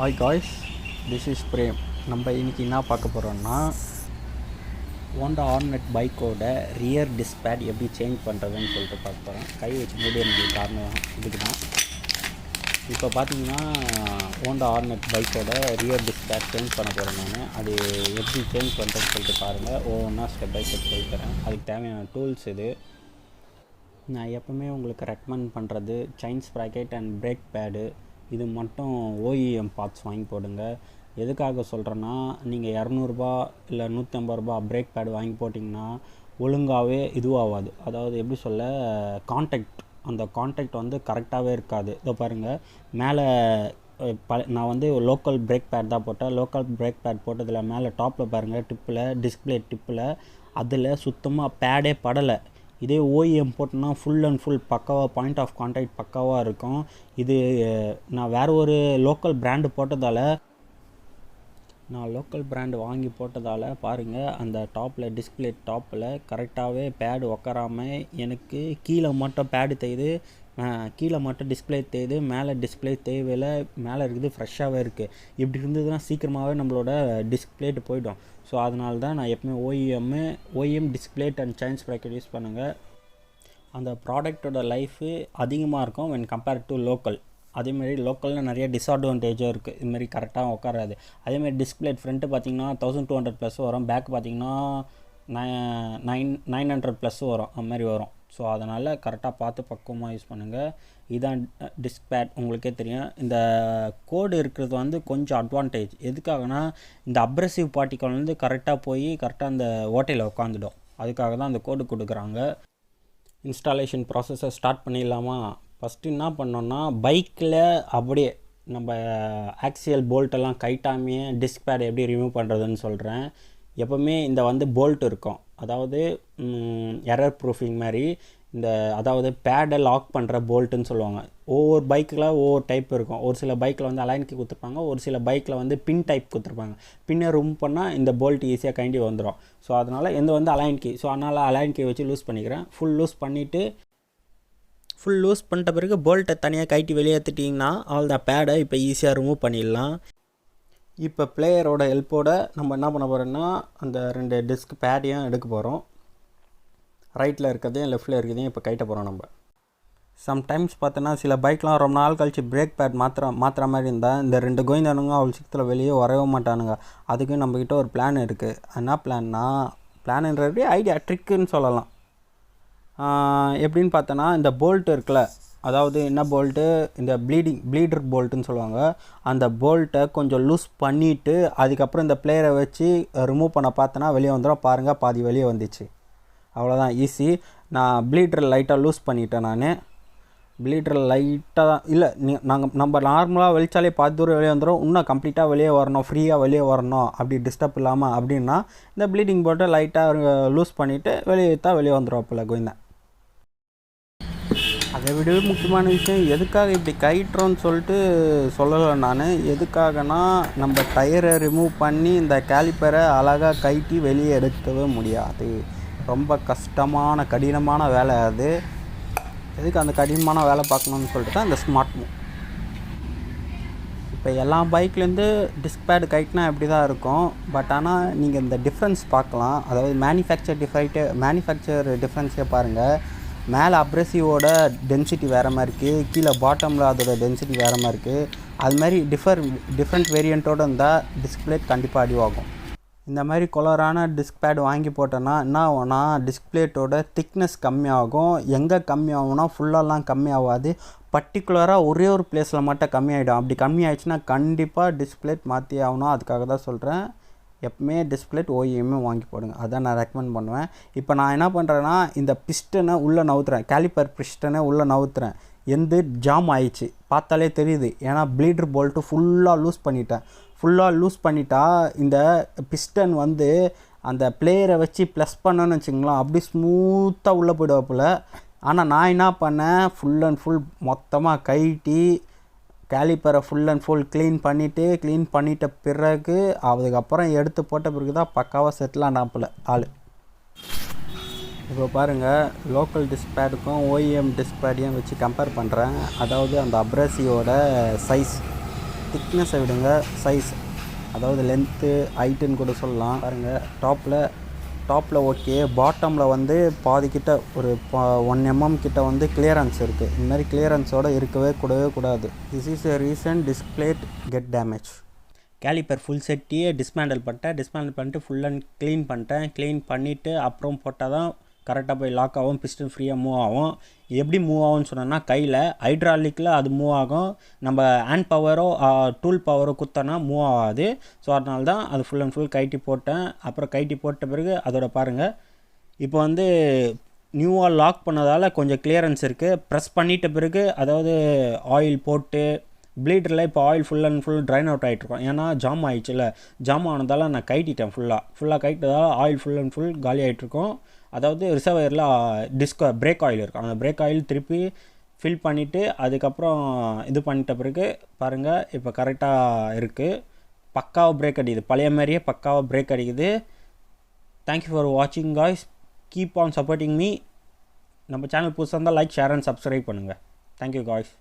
Hi guys, this is PREM. நம்ம இன்றைக்கி என்ன பார்க்க போகிறோம்னா Honda Hornet பைக்கோட ரியர் டிஸ்க் பேட் எப்படி சேஞ்ச் பண்ணுறதுன்னு சொல்லிட்டு பார்க்க போகிறோம். கை வச்சு மூடி எனக்கு காரணம் இதுக்கு தான். இப்போ பார்த்தீங்கன்னா Honda Hornet பைக்கோட ரியர் டிஸ்க் பேட் சேஞ்ச் பண்ண போகிறேன் நான். அது எப்படி சேஞ்ச் பண்ணுறதுன்னு சொல்லிட்டு பாருங்கள். ஒவ்வொன்றா ஸ்டெப் பை ஸ்டெப் சொல்லித்தரேன். அதுக்கு தேவையான டூல்ஸ் இது. நான் எப்போவுமே உங்களுக்கு ரெக்கமெண்ட் பண்ணுறது chain sprocket and brake pad. இது மட்டும் ஓஇஎம் பார்ட்ஸ் வாங்கி போடுங்க. எதுக்காக சொல்கிறேன்னா, நீங்கள் 200 இல்லை 150 பிரேக் பேடு வாங்கி போட்டிங்கன்னா ஒழுங்காகவே இதுவாகாது. அதாவது எப்படி சொல்ல, அந்த கான்டாக்ட் வந்து கரெக்டாகவே இருக்காது. இதோ பாருங்கள், மேலே நான் வந்து லோக்கல் பிரேக் பேட் தான் போட்டேன். லோக்கல் பிரேக் பேட் போட்டதில் மேலே டாப்பில் பாருங்கள், டிப்பில் டிஸ்பிளே டிப்பில் அதில் சுத்தமாக பேடே படலை. இதே ஓஇஎம் போட்டோன்னா ஃபுல் அண்ட் ஃபுல் பக்காவாக பாயிண்ட் ஆஃப் கான்டாக்ட் பக்காவாக இருக்கும். இது நான் வேறு ஒரு லோக்கல் பிராண்டு வாங்கி போட்டதால் பாருங்கள், அந்த டாப்பில் டிஸ்பிளே டாப்பில் கரெக்டாகவே பேடு உக்காராமல் எனக்கு கீழே மட்டும் பேடு தேயுது, கீழே மட்டும் டிஸ்பிளே தேயுது, மேலே டிஸ்பிளே தேவையில்லை, மேலே இருக்குது ஃப்ரெஷ்ஷாகவே இருக்குது. இப்படி இருந்ததுன்னா சீக்கிரமாகவே நம்மளோட டிஸ்பிளேட்டு போய்டும். ஸோ அதனால தான் நான் எப்பவுமே OEM displayed and chain sprocket use பண்ணுங்கள். அந்த ப்ராடக்டோட லைஃபு அதிகமாக இருக்கும் when compared to லோக்கல். அதேமாரி லோக்கலில் நிறைய டிஸ்அட்வான்டேஜும் இருக்குது. இதுமாரி கரெக்டாக உட்காராது. அதேமாதிரி டிஸ்பிளே ஃப்ரண்ட்டு பார்த்திங்கன்னா 1200+ வரும், பேக் பார்த்திங்கன்னா 900+ வரும், அதுமாதிரி வரும். ஸோ அதனால் கரெக்டாக பார்த்து பக்குவமாக யூஸ் பண்ணுங்கள். இதுதான் டிஸ்க் பேட். உங்களுக்கே தெரியும், இந்த கோடு இருக்கிறது வந்து கொஞ்சம் அட்வான்டேஜ். எதுக்காகனா, இந்த அப்ரெசிவ் பார்ட்டிக்கல் வந்து கரெக்டாக போய் கரெக்டாக அந்த ஓட்டையில் உட்காந்துடும். அதுக்காக தான் அந்த கோடு கொடுக்குறாங்க. இன்ஸ்டாலேஷன் ப்ராசஸை ஸ்டார்ட் பண்ணிடலாமா? ஃபஸ்ட்டு என்ன பண்ணோன்னா, பைக்கில் அப்படியே நம்ம ஆக்சியல் போல்ட்டெல்லாம் கைட்டாமையே டிஸ்க் பேட் எப்படி ரிமூவ் பண்ணுறதுன்னு சொல்கிறேன். எப்போவுமே இந்த வந்து போல்ட் இருக்கும், அதாவது எரர் ப்ரூஃபிங் மாதிரி. அதாவது பேடை லாக் பண்ணுற போல்ட்டுன்னு சொல்லுவாங்க. ஒவ்வொரு பைக்கில் ஒவ்வொரு டைப் இருக்கும். ஒரு சில பைக்கில் வந்து அலைன் கீ கொடுத்துருப்பாங்க, ஒரு சில பைக்கில் வந்து பின் டைப் கொடுத்துருப்பாங்க. பின்னை ரிமூவ் பண்ணால் இந்த போல்ட் ஈஸியாக கைண்டி வந்துடும். ஸோ அதனால் எந்த வந்து அலைன் கீ, ஸோ அதனால் அலைன் கீ வச்சு லூஸ் பண்ணிக்கிறேன். ஃபுல் லூஸ் பண்ணிட்ட பிறகு போல்ட்டை தனியாக கைட்டி வெளியேற்றிட்டிங்கன்னா அவள் தான் பேடை இப்போ ஈஸியாக ரிமூவ் பண்ணிடலாம். இப்போ பிளேயரோட ஹெல்ப்போடு நம்ம என்ன பண்ண போகிறோன்னா, அந்த 2 டிஸ்க் பேடையும் எடுக்க போகிறோம். ரைட்டில் இருக்கிறதையும் லெஃப்ட்டில் இருக்கிறதையும் இப்போ கைட்ட போகிறோம். நம்ம சம்டைம்ஸ் பார்த்தோன்னா சில பைக்லாம் ரொம்ப நாள் கழித்து பிரேக் பேட் மாற்றுற மாதிரி இருந்தால் இந்த 2 கோயிந்தானுங்க அவ்வளோ சீக்கிரத்தில் வெளியே வரவே மாட்டானுங்க. அதுக்கு நம்மக்கிட்ட ஒரு பிளான் இருக்குது. என்ன பிளான்ன்றது ஐடியா ட்ரிக்குன்னு சொல்லலாம். எப்படின்னு பார்த்தோன்னா, இந்த போல்ட் இருக்குல்ல, அதாவது என்ன போல்ட்டு, இந்த ப்ளீடர் போல்ட்டுன்னு சொல்லுவாங்க. அந்த போல்ட்டை கொஞ்சம் லூஸ் பண்ணிவிட்டு அதுக்கப்புறம் இந்த பிளேயரை வச்சு ரிமூவ் பண்ண பார்த்தோன்னா வெளியே வந்துடும். பாருங்கள், பாதி வெளியே வந்துச்சு. அவ்வளோதான், ஈஸி. நான் ப்ளீடர் லைட்டாக லூஸ் பண்ணிட்டேன். நான் ப்ளீடர் லைட்டாக இல்லை, நம்ம நார்மலாக வெளிச்சாலே பாதி தூரம் வெளியே வந்துடும். இன்னும் கம்ப்ளீட்டாக வெளியே வரணும், ஃப்ரீயாக வெளியே வரணும், அப்படி டிஸ்டர்ப் இல்லாமல் அப்படின்னா இந்த ப்ளீடிங் போல்ட்டை லைட்டாக லூஸ் பண்ணிவிட்டு வெளியே வந்துடும். அப்போல கோயிந்தேன். அதை விடவே முக்கியமான விஷயம், எதுக்காக இப்படி கைட்டுறோன்னு சொல்லிட்டு சொல்லலை நான். எதுக்காகனா, நம்ம டயரை ரிமூவ் பண்ணி இந்த கேலிப்பரை அழகாக கைட்டி வெளியே எடுக்கவே முடியாது. ரொம்ப கடினமான வேலை அது. எதுக்கு அந்த கடினமான வேலை பார்க்கணுன்னு சொல்லிட்டு தான் இந்த ஸ்மார்ட் மூவ். இப்போ எல்லா பைக்லேருந்து டிஸ்க் பேடு கைட்னா இப்படி தான் இருக்கும். பட் ஆனால் நீங்கள் இந்த டிஃப்ரென்ஸ் பார்க்கலாம். அதாவது மேனுஃபேக்சர் டிஃப்ரென்ஸே பாருங்கள். மேலே அப்ரெசிவோட டென்சிட்டி வேறு மாதிரி இருக்குது, கீழே பாட்டமில் அதோட டென்சிட்டி வேறு மாதிரி இருக்குது. அதுமாதிரி டிஃப்ரெண்ட் வேரியண்ட்டோடு இருந்தால் டிஸ்பிளே கண்டிப்பாக அடிவாகும். இந்த மாதிரி கொலரான டிஸ்க் பேட் வாங்கி போட்டோன்னா என்ன ஆகும்னா, டிஸ்பிளேட்டோட திக்னஸ் கம்மியாகும். எங்கே கம்மியாகும்னா, ஃபுல்லாலாம் கம்மியாகாது, பர்டிகுலராக ஒரே ஒரு பிளேஸில் மட்டும் கம்மியாகிடும். அப்படி கம்மியாகிடுச்சுன்னா கண்டிப்பாக டிஸ்பிளேட் மாற்றி ஆகணும். அதுக்காக தான் சொல்கிறேன், எப்பவுமே டிஸ்பிளேட் ஓஇஎம்மே வாங்கி போடுங்க. அதான் நான் ரெக்கமெண்ட் பண்ணுவேன். இப்போ நான் என்ன பண்ணுறேன்னா, இந்த பிஸ்டனை உள்ளே நவுத்துறேன், கேலிப்பர் பிஸ்டனை உள்ளே நவுத்துறேன். எந்த ஜாம் ஆயிடுச்சு பார்த்தாலே தெரியுது. ஏன்னா ப்ளீடர் போல்ட்டு ஃபுல்லாக லூஸ் பண்ணிட்டா இந்த பிஸ்டன் வந்து அந்த பிளேயரை வச்சு ப்ளஸ் பண்ணோன்னு வச்சுங்களேன், அப்படி ஸ்மூத்தாக உள்ளே போய்டுவாப்புல. ஆனால் நான் என்ன பண்ணேன், ஃபுல் அண்ட் ஃபுல் மொத்தமாக கைட்டி கேலிப்பரை ஃபுல் அண்ட் ஃபுல் க்ளீன் பண்ணிட்ட பிறகு அதுக்கப்புறம் எடுத்து போட்ட பிறகு தான் பக்காவாக செட்டில் ஆனாப்புல ஆள். இப்போ பாருங்கள், லோக்கல் டிஸ்க் பேடுக்கும் ஓஇஎம் டிஸ்க் பேடையும் வச்சு கம்பேர் பண்ணுறேன். அதாவது அந்த அப்ரஸியோட சைஸ் திக்னஸை விடுங்க, சைஸ் அதாவது லென்த்து ஹைட்டுன்னு கூட சொல்லலாம். பாருங்கள் டாப்பில் ஓகே, பாட்டமில் வந்து பாதிக்கிட்ட ஒரு 1 mm கிட்ட வந்து கிளியரன்ஸ் இருக்குது. இந்த மாதிரி கிளியரன்ஸோடு இருக்கவே கூடாது. This is a reason disc plate get damage. Caliper full செட்டியே டிஸ்மேண்டில் பண்ணிட்டு ஃபுல் அண்ட் க்ளீன் பண்ணிவிட்டு அப்புறம் போட்டால் தான் கரெக்டாக போய் லாக் ஆகும், பிஸ்டன் ஃப்ரீயாக மூவ் ஆகும். எப்படி மூவ் ஆகும்னு சொன்னோன்னா, கையில் ஹைட்ராலிக்கில் அது மூவ் ஆகும், நம்ம ஹேண்ட் பவரோ டூல் பவரோ குத்தோன்னா மூவ் ஆகாது. ஸோ அதனால தான் அது ஃபுல் அண்ட் ஃபுல் கைட்டி போட்டேன். அப்புறம் கைட்டி போட்ட பிறகு அதோட பாருங்கள், இப்போ வந்து நியூவாக லாக் பண்ணதால் கொஞ்சம் கிளியரன்ஸ் இருக்குது. ப்ரெஸ் பண்ணிட்ட பிறகு அதாவது ஆயில் போட்டு ப்ளீடரில் இப்போ oil full and full drain out ஆகிட்ருக்கோம். ஏன்னா ஜாம் ஆகிடுச்சுல, ஜாம் ஆனதால் நான் கைட்டிட்டேன். ஃபுல்லாக கைட்டதால் ஆயில் ஃபுல் அண்ட் ஃபுல் காலி ஆகிட்ருக்கோம். அதாவது ரிசர்வயரில் பிரேக் ஆயில் இருக்கும், அந்த பிரேக் ஆயில் திருப்பி ஃபில் பண்ணிவிட்டு அதுக்கப்புறம் இது பண்ணிட்ட பிறகு பாருங்கள் இப்போ கரெக்டாக இருக்குது. பக்காவாக பிரேக் அடிக்குது, பழைய மாதிரியே பக்காவாக பிரேக் அடிக்குது. தேங்க்யூ ஃபார் வாட்சிங் guys, keep on supporting me. நம்ம சேனல் புதுசாக இருந்தால் லைக், ஷேர் அண்ட் சப்ஸ்கிரைப் பண்ணுங்கள். Thank you guys.